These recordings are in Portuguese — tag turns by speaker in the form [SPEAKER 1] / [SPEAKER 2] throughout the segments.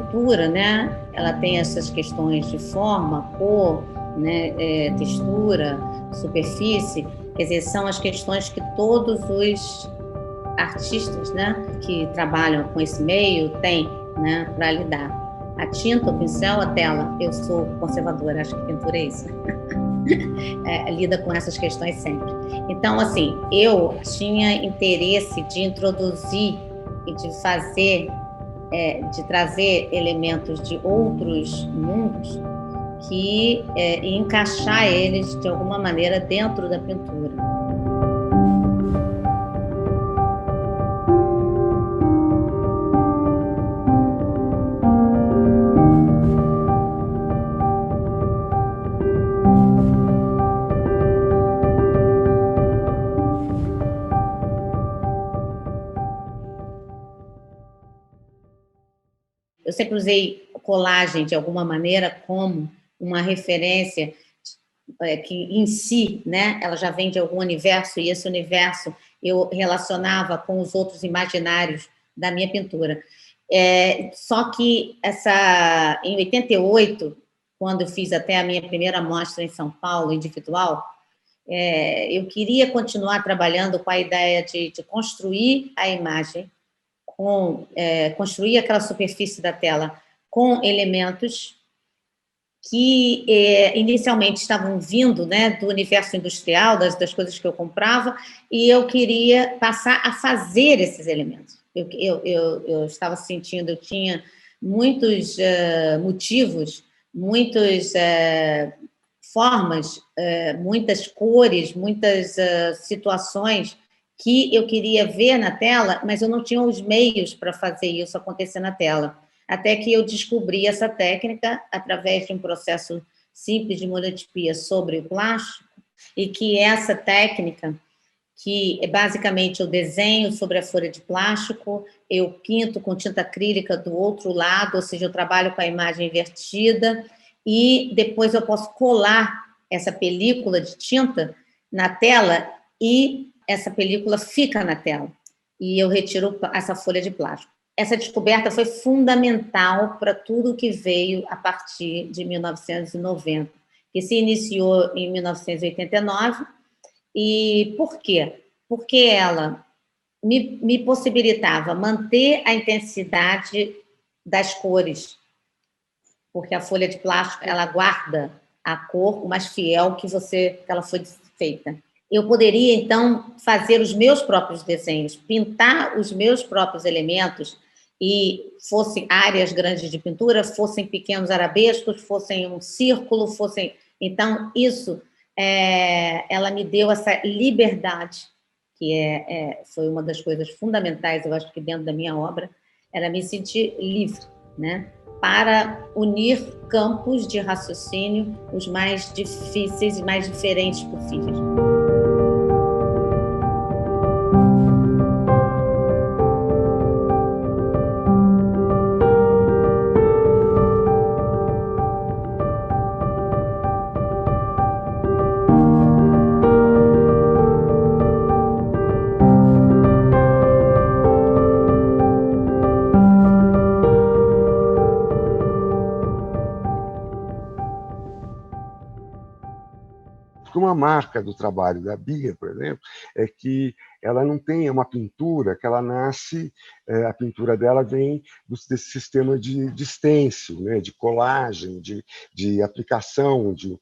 [SPEAKER 1] pintura, né, ela tem essas questões de forma, cor, né, textura, superfície, quer dizer, são as questões que todos os artistas, né, que trabalham com esse meio têm, né, para lidar. A tinta, o pincel, a tela. Eu sou conservadora, acho que pintura é isso. Lida com essas questões sempre. Então, assim, eu tinha interesse de introduzir e de fazer, de trazer elementos de outros mundos e encaixar eles de alguma maneira dentro da pintura. Eu sempre usei colagem, de alguma maneira, como uma referência que, em si, né, ela já vem de algum universo, e esse universo eu relacionava com os outros imaginários da minha pintura. Só que em 88, quando eu fiz até a minha primeira mostra em São Paulo, individual, eu queria continuar trabalhando com a ideia de construir a imagem, construir aquela superfície da tela com elementos que inicialmente estavam vindo, né, do universo industrial, das coisas que eu comprava, e eu queria passar a fazer esses elementos. Eu estava sentindo, eu tinha muitos motivos, muitas formas, muitas cores, muitas situações que eu queria ver na tela, mas eu não tinha os meios para fazer isso acontecer na tela. Até que eu descobri essa técnica através de um processo simples de monotipia sobre o plástico, e que essa técnica, que basicamente eu desenho sobre a folha de plástico, eu pinto com tinta acrílica do outro lado, ou seja, eu trabalho com a imagem invertida, e depois eu posso colar essa película de tinta na tela e essa película fica na tela. E eu retiro essa folha de plástico. Essa descoberta foi fundamental para tudo que veio a partir de 1990, que se iniciou em 1989. E por quê? Porque ela me possibilitava manter a intensidade das cores, porque a folha de plástico ela guarda a cor o mais fiel que ela foi feita. Eu poderia, então, fazer os meus próprios desenhos, pintar os meus próprios elementos, e fossem áreas grandes de pintura, fossem pequenos arabescos, fossem um círculo, fossem... Então, isso, ela me deu essa liberdade, que foi uma das coisas fundamentais, eu acho que dentro da minha obra, era me sentir livre, né? Para unir campos de raciocínio os mais difíceis e mais diferentes possíveis.
[SPEAKER 2] Uma marca do trabalho da Bia, por exemplo, é que ela não tem uma pintura que ela nasce, a pintura dela vem desse sistema de stencil, né, de colagem, de aplicação de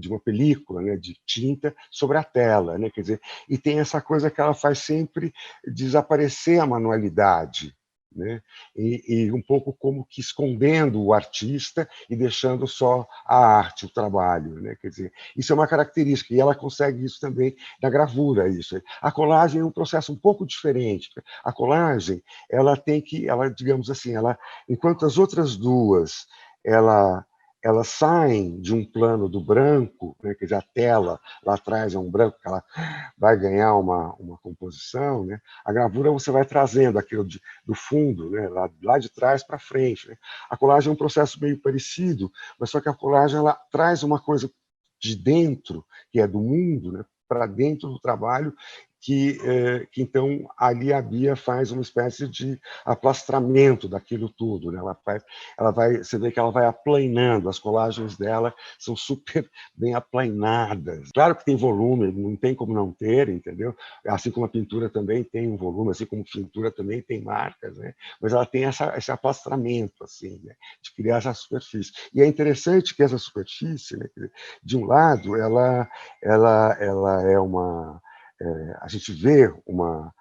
[SPEAKER 2] uma película, né, de tinta sobre a tela, né, quer dizer, e tem essa coisa que ela faz sempre desaparecer a manualidade, né? E um pouco como que escondendo o artista e deixando só a arte, o trabalho, né? Quer dizer, isso é uma característica, e ela consegue isso também na gravura. Isso. A colagem é um processo um pouco diferente. A colagem, digamos assim, enquanto as outras duas, elas saem de um plano do branco, né? Quer dizer, a tela lá atrás é um branco que ela vai ganhar uma composição, né? A gravura você vai trazendo aquilo do fundo, né? lá de trás para frente. Né? A colagem é um processo meio parecido, mas só que a colagem ela traz uma coisa de dentro, que é do mundo, né? Para dentro do trabalho, que então ali a Bia faz uma espécie de aplastramento daquilo tudo, né? Você vê que ela vai aplanando, as colagens dela são super bem aplanadas. Claro que tem volume, não tem como não ter, entendeu? Assim como a pintura também tem um volume, assim como a pintura também tem marcas, né? Mas ela tem esse aplastramento, assim, né? De criar essa superfície. E é interessante que essa superfície, né? De um lado, ela é uma a gente vê uma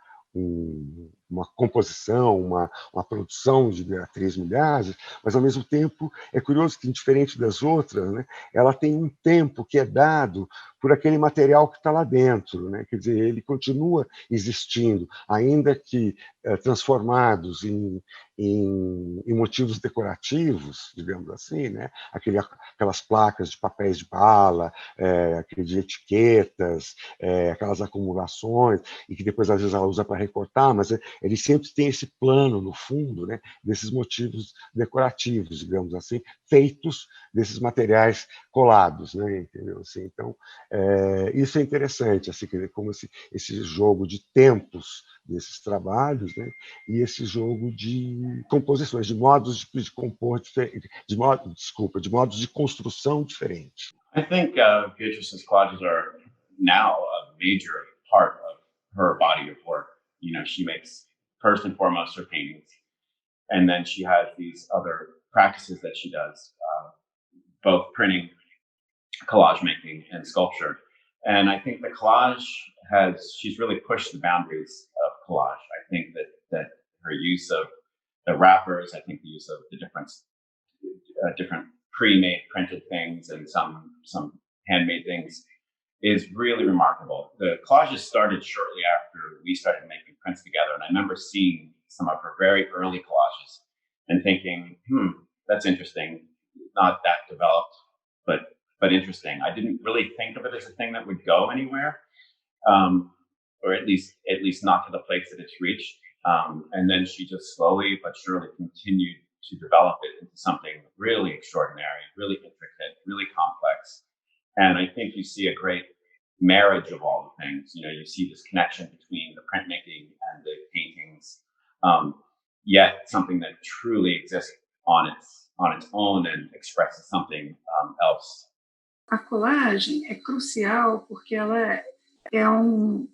[SPEAKER 2] composição, uma produção de Beatriz Milhazes, mas, ao mesmo tempo, é curioso que, diferente das outras, né, ela tem um tempo que é dado por aquele material que está lá dentro, né? Quer dizer, ele continua existindo, ainda que transformados em motivos decorativos, digamos assim, né? Aquelas placas de papéis de bala, de etiquetas, aquelas acumulações, e que depois, às vezes, ela usa para recortar, mas ele sempre tem esse plano, no fundo, né, desses motivos decorativos, digamos assim, feitos desses materiais colados, né, entendeu? Assim, então, isso é interessante, assim, como esse jogo de tempos desses trabalhos, né, e esse jogo de composições, de modos de compor diferentes, de modos de construção diferentes.
[SPEAKER 3] I think Beatrice's collages are now a major part of her body of work. You know, she makes first and foremost her paintings, and then she has these other practices that she does, both printing, collage making, and sculpture. And I think the collage she's really pushed the boundaries of collage. I think that her use of the wrappers, I think the use of the different pre-made printed things and some handmade things is really remarkable. The collages started shortly after we started making prints together, and I remember seeing some of her very early collages and thinking, that's interesting. Not that developed, but interesting. I didn't really think of it as a thing that would go anywhere, or at least not to the place that it's reached. And then she just slowly but surely continued to develop it into something really extraordinary, really intricate, really complex. And I think you see a great marriage of all the things. You know, you see this connection between the printmaking and the paintings, yet something that truly exists on its own and expresses something else.
[SPEAKER 4] A colagem é crucial porque ela é um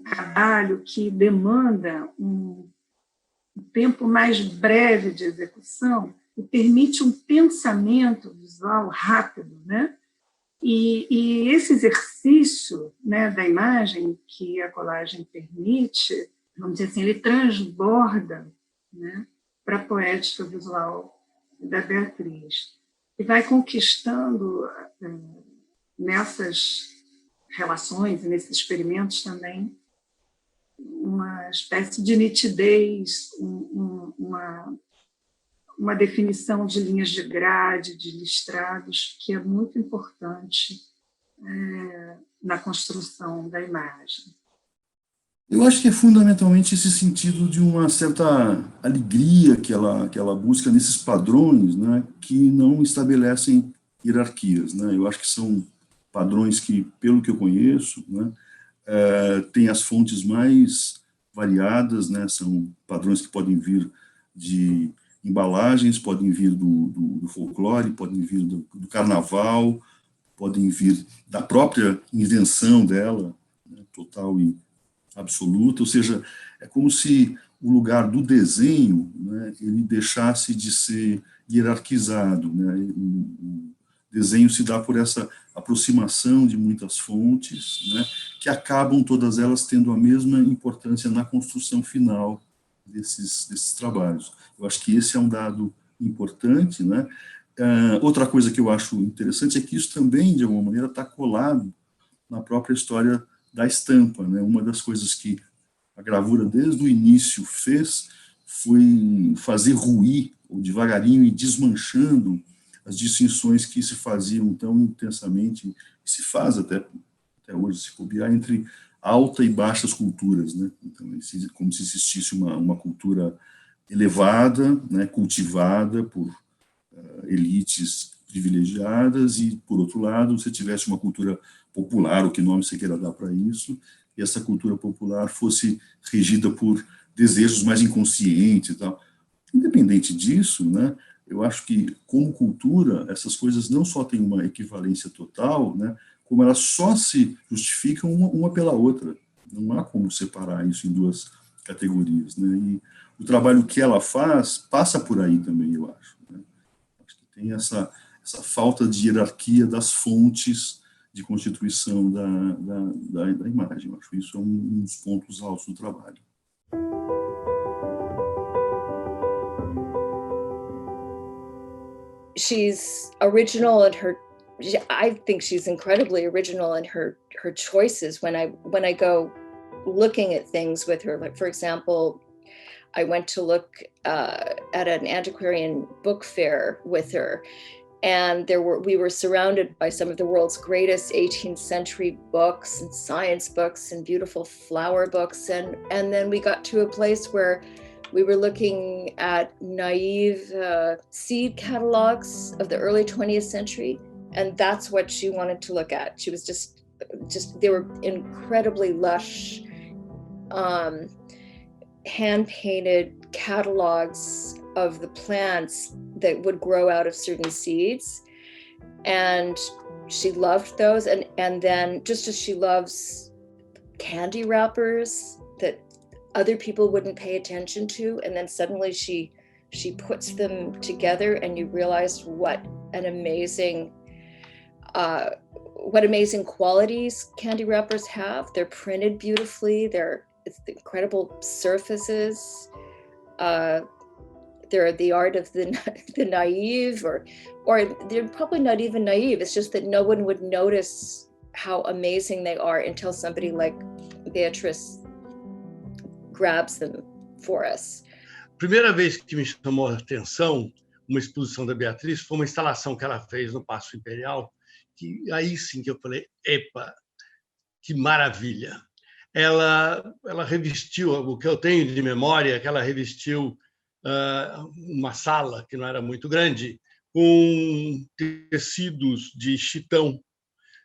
[SPEAKER 4] trabalho que demanda um tempo mais breve de execução e permite um pensamento visual rápido, né? E esse exercício, né, da imagem que a colagem permite, vamos dizer assim, ele transborda, né, para a poética visual da Beatriz e vai conquistando nessas relações e nesses experimentos também uma espécie de nitidez, uma definição de linhas de grade, de listrados, que é muito importante na construção da imagem.
[SPEAKER 5] Eu acho que é fundamentalmente esse sentido de uma certa alegria que ela busca nesses padrões, né, que não estabelecem hierarquias, né? Eu acho que são padrões que, pelo que eu conheço, né, têm as fontes mais variadas, né? São padrões que podem vir de embalagens, podem vir do folclore, podem vir do carnaval, podem vir da própria invenção dela, né, total e absoluta, ou seja, é como se o lugar do desenho, né, ele deixasse de ser hierarquizado, né? O desenho se dá por essa aproximação de muitas fontes, né, que acabam todas elas tendo a mesma importância na construção final desses trabalhos. Eu acho que esse é um dado importante, né? Outra coisa que eu acho interessante é que isso também, de alguma maneira, está colado na própria história da estampa, né? Uma das coisas que a gravura, desde o início, fez foi fazer ruir, ou devagarinho, e desmanchando as distinções que se faziam tão intensamente, que se faz até hoje, se bobear, entre alta e baixas culturas, né? Então, como se existisse uma cultura elevada, né, cultivada por elites privilegiadas, e, por outro lado, você tivesse uma cultura popular, o que nome você queira dar para isso, e essa cultura popular fosse regida por desejos mais inconscientes e tal. Independente disso, né, eu acho que, como cultura, essas coisas não só têm uma equivalência total, né, como elas só se justificam uma pela outra. Não há como separar isso em duas categorias, né? E o trabalho que ela faz passa por aí também, eu acho, né? Acho que tem essa falta de hierarquia das fontes de constituição da imagem. Eu acho que isso é um dos pontos altos do trabalho.
[SPEAKER 6] She's original in her, I think she's incredibly original in her choices when I go looking at things with her. Like, for example, I went to look at an antiquarian book fair with her, and we were surrounded by some of the world's greatest 18th century books and science books and beautiful flower books, and then we got to a place where we were looking at naive seed catalogs of the early 20th century, and that's what she wanted to look at. She was just they were incredibly lush, hand-painted catalogs of the plants that would grow out of certain seeds. And she loved those. And then, just as she loves candy wrappers that other people wouldn't pay attention to, and then suddenly she puts them together, and you realize what amazing qualities candy wrappers have. They're printed beautifully. It's incredible surfaces. They're the art of the naive, or they're probably not even naive. It's just that no one would notice how amazing they are until somebody like Beatrice grabs them for us.
[SPEAKER 7] Primeira vez que me chamou a atenção uma exposição da Beatriz foi uma instalação que ela fez no Paço Imperial, que aí sim que eu falei, epa, que maravilha. Ela revestiu, o que eu tenho de memória, é que ela revestiu uma sala, que não era muito grande, com tecidos de chitão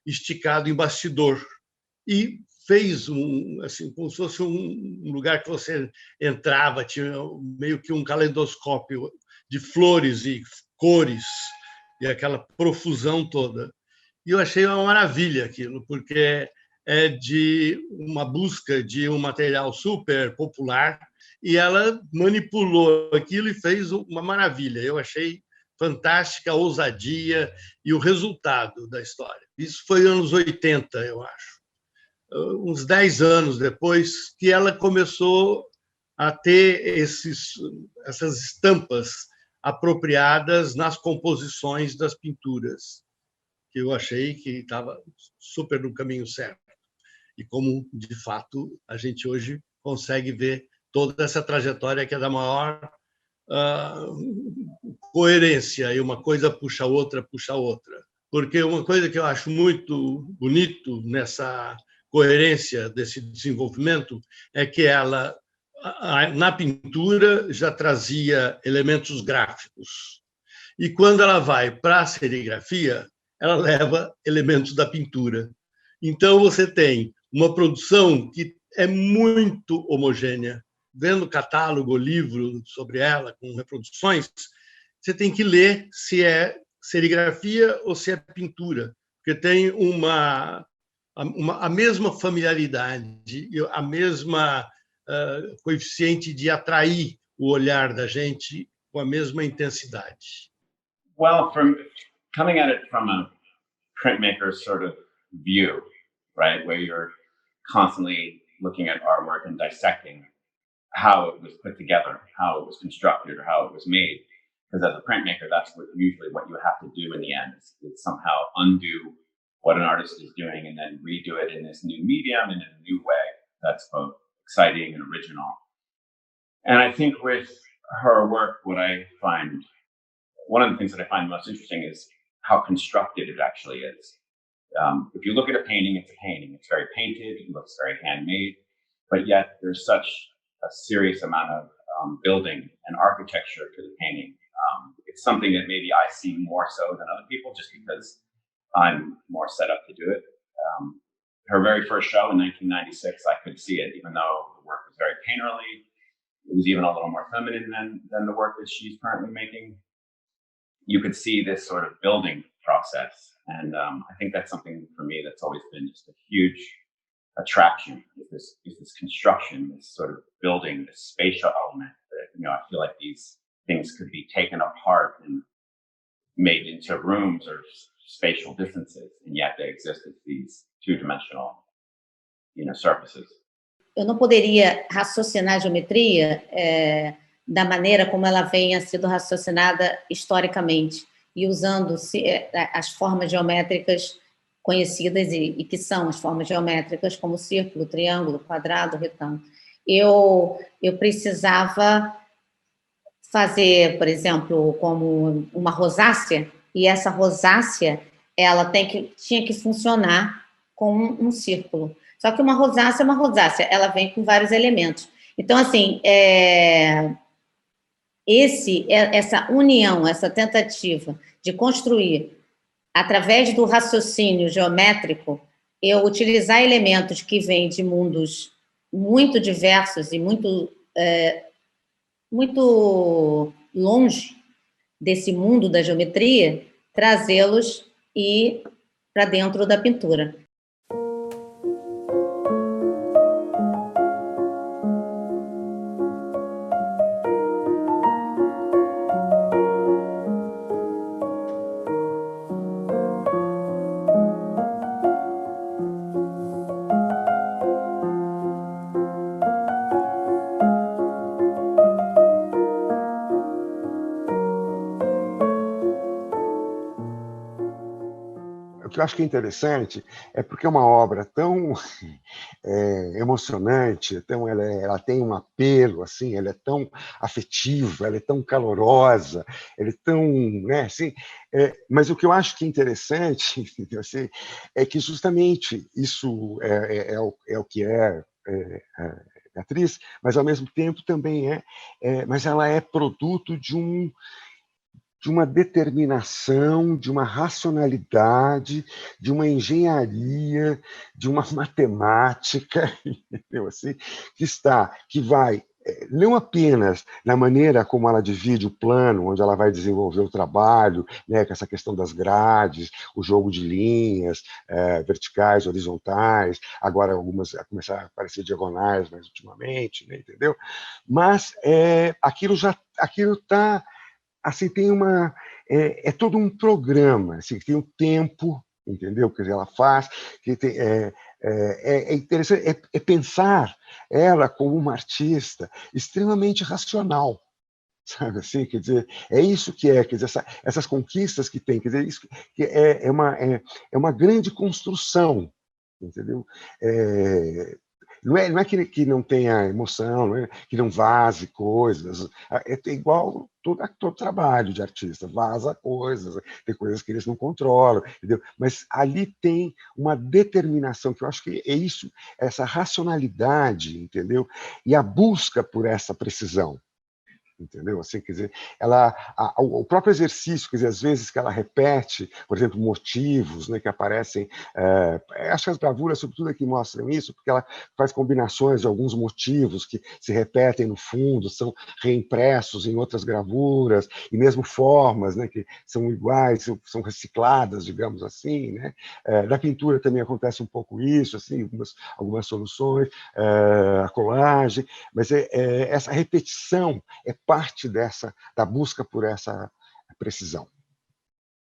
[SPEAKER 7] esticado em bastidor. E fez assim, como se fosse um lugar que você entrava, tinha meio que um caleidoscópio de flores e cores, e aquela profusão toda. E eu achei uma maravilha aquilo, porque é de uma busca de um material super popular, e ela manipulou aquilo e fez uma maravilha. Eu achei fantástica a ousadia e o resultado da história. Isso foi anos 80, eu acho. Uns 10 anos depois que ela começou a ter essas estampas apropriadas nas composições das pinturas, que eu achei que estava super no caminho certo. E como, de fato, a gente hoje consegue ver toda essa trajetória que é da maior coerência, e uma coisa puxa a outra. Porque uma coisa que eu acho muito bonito nessa coerência desse desenvolvimento é que ela, na pintura, já trazia elementos gráficos. E quando ela vai para a serigrafia, ela leva elementos da pintura. Então, você tem uma produção que é muito homogênea. Vendo o livro sobre ela, com reproduções, você tem que ler se é serigrafia ou se é pintura, porque tem a mesma familiaridade, a mesma coeficiente de atrair o olhar da gente com a mesma intensidade.
[SPEAKER 3] Well, coming at it from a printmaker sort of view, right, where you're constantly looking at artwork and dissecting how it was put together, how it was constructed, or how it was made. Because as a printmaker, that's usually what you have to do in the end, is somehow undo what an artist is doing and then redo it in this new medium and in a new way that's both exciting and original. And I think with her work, one of the things that I find most interesting is how constructed it actually is. If you look at a painting, it's a painting. It's very painted, it looks very handmade, but yet there's such a serious amount of building and architecture to the painting. It's something that maybe I see more so than other people, just because I'm more set up to do it. her very first show in 1996, I could see it, even though the work was very painterly. It was even a little more feminine than the work that she's currently making. You could see this sort of building process. And I think that's something for me that's always been just a huge attraction, is this construction, this sort of building, this spatial element that, you know, I feel like these things could be taken apart and made into rooms or spatial distances, and yet they exist as these two-dimensional, you know, surfaces.
[SPEAKER 1] Eu não poderia raciocinar a geometria da maneira como ela venha sido raciocinada historicamente, e usando as formas geométricas conhecidas e que são as formas geométricas, como círculo, triângulo, quadrado, retângulo. Eu precisava fazer, por exemplo, como uma rosácea, e essa rosácea ela tinha que funcionar com um círculo. Só que uma rosácea é uma rosácea, ela vem com vários elementos. Então, assim, essa união, essa tentativa de construir, através do raciocínio geométrico, eu utilizar elementos que vêm de mundos muito diversos e muito longe desse mundo da geometria, trazê-los para dentro da pintura.
[SPEAKER 2] O que eu acho que é interessante é porque é uma obra tão emocionante, ela tem um apelo, assim, ela é tão afetiva, ela é tão calorosa, ela é tão, né, assim, mas o que eu acho que é interessante assim, é que justamente isso é o que é Beatriz, mas ao mesmo tempo também mas ela é produto de uma determinação, de uma racionalidade, de uma engenharia, de uma matemática, entendeu? Assim, que vai não apenas na maneira como ela divide o plano, onde ela vai desenvolver o trabalho, né, com essa questão das grades, o jogo de linhas verticais, horizontais, agora algumas começaram a aparecer diagonais, mais ultimamente, né, entendeu? Mas aquilo está assim, tem todo um programa, assim, tem um tempo, entendeu? Quer dizer, ela faz, que tem, interessante, pensar ela como uma artista extremamente racional, sabe assim? Quer dizer, é isso que quer dizer, essas conquistas que tem, quer dizer, isso que é uma grande construção, entendeu? Não é que não tenha emoção, não é que não vaze coisas. É igual todo trabalho de artista, vaza coisas, tem coisas que eles não controlam, entendeu? Mas ali tem uma determinação, que eu acho que é isso, essa racionalidade, entendeu? E a busca por essa precisão. Entendeu? Assim, quer dizer, o próprio exercício, quer dizer, às vezes que ela repete, por exemplo, motivos, né, que aparecem, acho que as gravuras, sobretudo, aqui mostram isso, porque ela faz combinações de alguns motivos que se repetem no fundo, são reimpressos em outras gravuras, e mesmo formas, né, que são iguais, são recicladas, digamos assim, né? Da pintura também acontece um pouco isso, assim, algumas soluções, a colagem, mas essa repetição é parte da busca por essa precisão.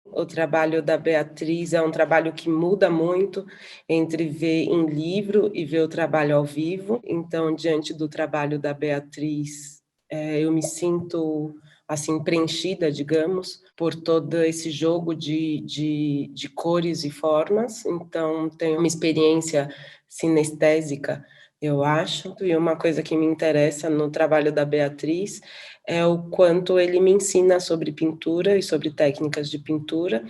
[SPEAKER 8] O trabalho da Beatriz é um trabalho que muda muito entre ver em livro e ver o trabalho ao vivo. Então, diante do trabalho da Beatriz, eu me sinto assim preenchida, digamos, por todo esse jogo de cores e formas. Então, tenho uma experiência sinestésica, eu acho, e uma coisa que me interessa no trabalho da Beatriz é o quanto ele me ensina sobre pintura e sobre técnicas de pintura,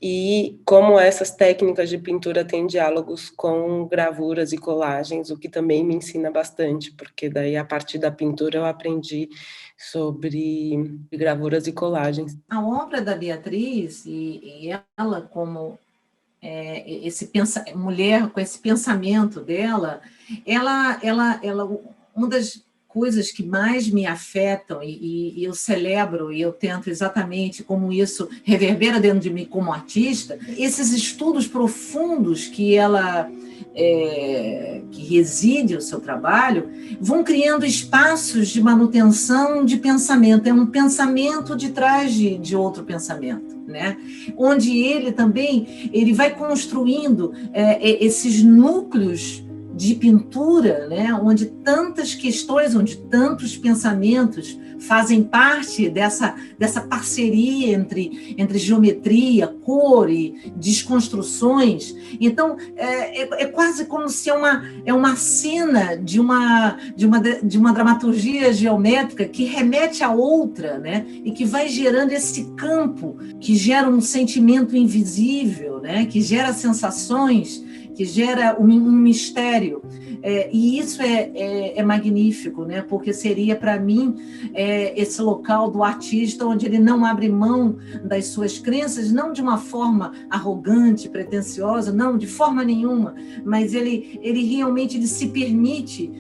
[SPEAKER 8] e como essas técnicas de pintura têm diálogos com gravuras e colagens, o que também me ensina bastante, porque daí, a partir da pintura, eu aprendi sobre gravuras e colagens.
[SPEAKER 9] A obra da Beatriz, e ela como mulher com esse pensamento dela, uma das coisas que mais me afetam, e eu celebro, e eu tento exatamente como isso reverbera dentro de mim como artista, esses estudos profundos que ela que reside o seu trabalho, vão criando espaços de manutenção de pensamento, é um pensamento de trás de outro pensamento, né? Onde ele vai construindo esses núcleos de pintura, né? Onde tantas questões, onde tantos pensamentos fazem parte dessa parceria entre geometria, cor e desconstruções. Então, é quase como se é uma cena de uma dramaturgia geométrica que remete a outra, né? E que vai gerando esse campo, que gera um sentimento invisível, né? Que gera sensações, que gera um mistério. E isso é magnífico, né? Porque seria, para mim, esse local do artista onde ele não abre mão das suas crenças, não de uma forma arrogante, pretensiosa, não, de forma nenhuma, mas ele realmente se permite,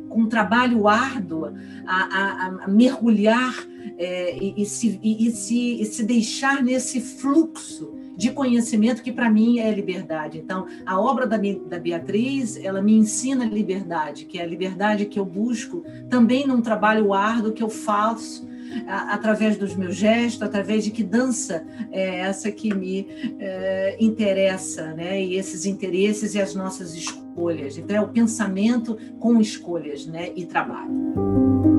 [SPEAKER 9] com um trabalho árduo, a mergulhar e se deixar nesse fluxo de conhecimento que, para mim, é liberdade. Então, a obra da Beatriz, ela me ensina liberdade, que é a liberdade que eu busco também num trabalho árduo que eu faço através dos meus gestos, através de que dança é essa que me interessa, né? E esses interesses e as nossas escolhas. Então, é o pensamento com escolhas, né? E trabalho.